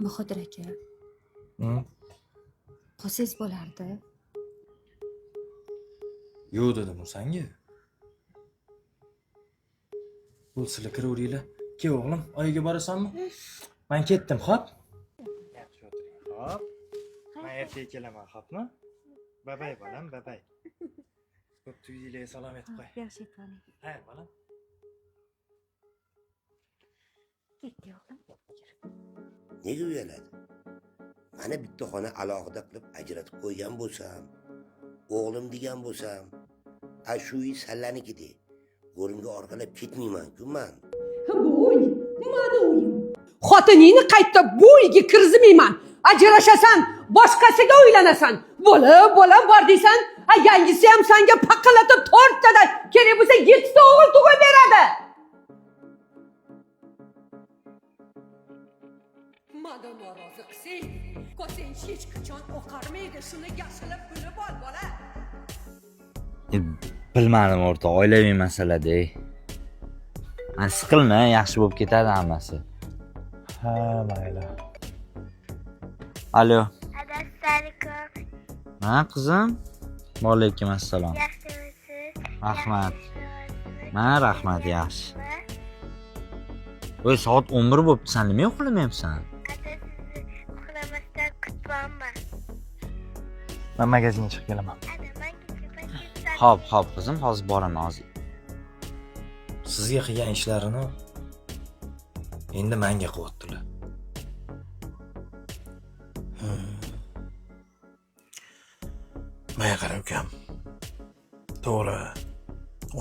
Bahodir aka, qolsangiz bo'lardi. Yo'q dedim sanga. Bo'l sizlar kiraveringlar. Kel o'g'lim, oyiga borasanmi? Men ketdim, xo'p? Yaxshi o'tiring, xo'p. Men ertaga kelaman, xo'pmi? Babay bolam, babay. Ko'p tuyinglarga salom aytib qo'y. Yaxshi aytvaring. Ha, bolam. Ketdi o'g'lim. Nega uyaladi? Mana bitta xona alohida qilib ajratib qo'ygan bo'lsam, o'g'lim degan bo'lsam, shu uy sallanikide. Go'rimga orqalab ketmayman-ku men. Bu uy, mana uyim. Xotiningni qayta bu uyga kirgizmayman. Ajrashasan, boshqasiga uylanasan. Bola bor deysan, yangisi ham senga paqillatib 4 tadan, kerak bo'lsa 7 ta o'g'il tug'ib beradi. Mana norozi qilsang, ko'sang hech qachon o'qarmaydi. Shuni yaxshilab bilib ol, bola. Bilmadim o'rtoq, oilaviy masala-da. Ani siqilma, yaxshi bo'lib ketadi hammasi. Ha, mayli. Alo. Assalamualaikum. Ha, qizim? Va alaykum assalom. Yaxshimisiz? Rahmat. Mana rahmat, yaxshi. Voy, soat 11 bo'pti, sen nima uxlamayapsan? Ata sizni uxlamasdan kutibman. Men magazinga chiqib kelaman. Ana menga Xo'p, qizim, hozir boraman hozir. Sizga qilgan ishlarini endi menga qilyaptilar. Menga qarab ukam. To'g'ri,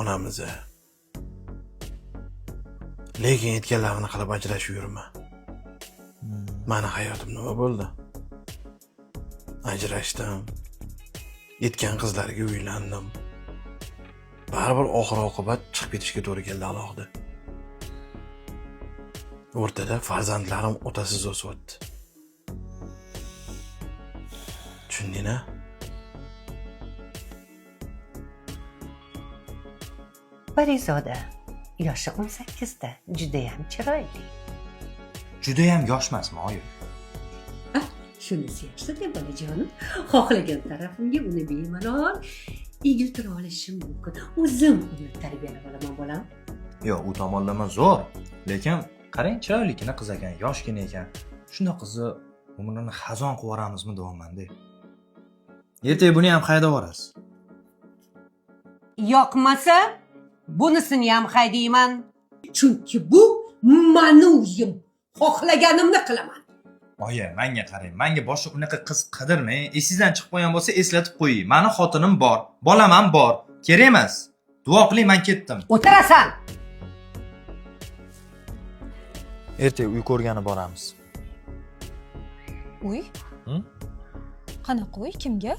onamiz. Lekin aytganlarini qilib ajrashib yurma. Meni hayotim nima bo'ldi? Ajrashdim. Yetgan qizlarga uylandim. Baribir oxir-oqibat chiqib ketishga to'g'ri keldi alohida. O'rtada farzandlarim otasiz o'syapti. Tushundingmi? Parizoda, yoshi 18 da, juda ham chiroyli. Juda ham yoshmasmi, oyi? Shunisi yaxshi-da, bolajonim. Xohlagan tarafimga uni bemalol egiltira olishim mumkin. O'zim uni tarbiyalab olaman, bolam. Yo'q, u tomonlama zo'r. Lekin qarang, chiroylikina qiz ekan, yoshgina ekan. Shunda qizni umrini xazon qilib yuboramizmi deyapman-da. Ertaga buni ham haydab yuborasiz. Yoqmasa, bunisini ham haydayman. Chunki bu meni uyim. Xohlaganimni qilaman. Oyi, menga qarang, menga boshqa unaqa qiz qidirmang. Esingizdan chiqib qo'ygan bo'lsa, eslatib qo'ying. Meni xotinim bor, bolam ham bor. Kerak emas. Duo qiling, men ketdim. O'tirasan. Ertaga uy ko'rgani boramiz. Uy? Qanaqa uy? Kimga?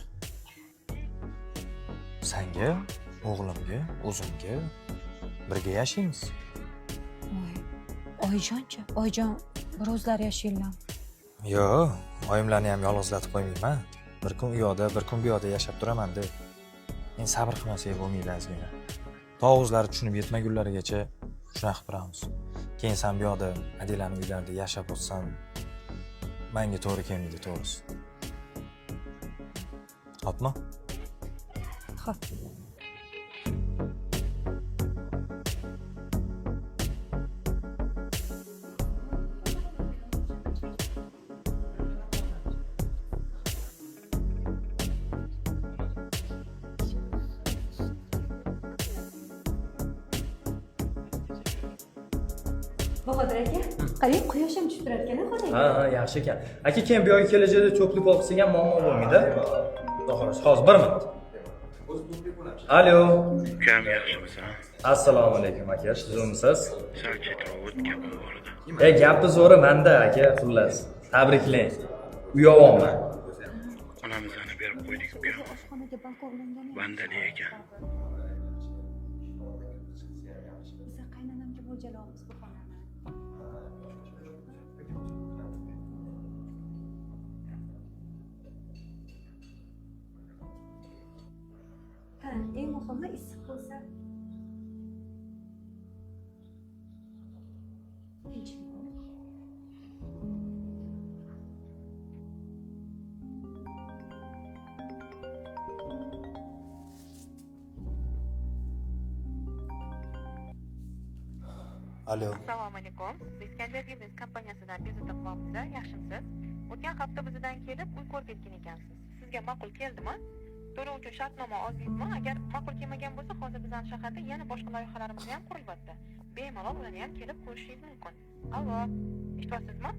Senga, o'g'limga, o'zimga birga yashaymiz. Oyjonchi, oyjon bir o'zlari yashaylar. Yo'q, oyimlarni ham yolg'izlatib qo'ymayman. Bir kun u yoqda, bir kun bu yoqda yashab turaman-da. Men sabr qilmasak bo'lmaydi ozgina. O'zlari tushunib yetmagunlarigacha shunaqa qilib turamiz. Keyin sen bu yoqda Adilaning uylarida yashab o'tsan, menga to'g'ri kelmaydi, to'g'risi. Xo'pmi? Xo'p. Bahodir aka, qarang, quyosh ham tushib turarkan, xo'jayin. Ha, yaxshi ekan. Aka, keyin bu yoqqa kelajakda to'plik olib kelgan muammo bo'lmaydi. Xo'sh, hozir 1 minut. Alo. Ukam yaxshimisan? Assalomu alaykum aka, sizmisiz? Sal chetroq gapim bor edi. Gapi zo'ri menda aka, xullas. Tabriklang. Uyoqman. Onamizni berib qo'ydik ukam. Xonaga balkonlangan. Bandali ekan. Biz qaynonamga mo'ljallayapmiz bu xonani. Ha, eng muhimi issiq bo'lsa. Alo. Assalomu alaykum. Biz Kanjat Biznes kompaniyasidan bezovta qilyapmiz. Yaxshimisiz? O'tgan hafta bizdan kelib uy ko'rib ketgan ekansiz. Sizga ma'qul keldimi? To'lov uchun shartnoma oldingizmi? Agar ma'qul kelmagan bo'lsa, hozir bizning shaharda yana boshqa loyihalarimiz ham qurilyapti. Bemalol ularni ham kelib ko'rishingiz mumkin. Allo, eshityapsizmi?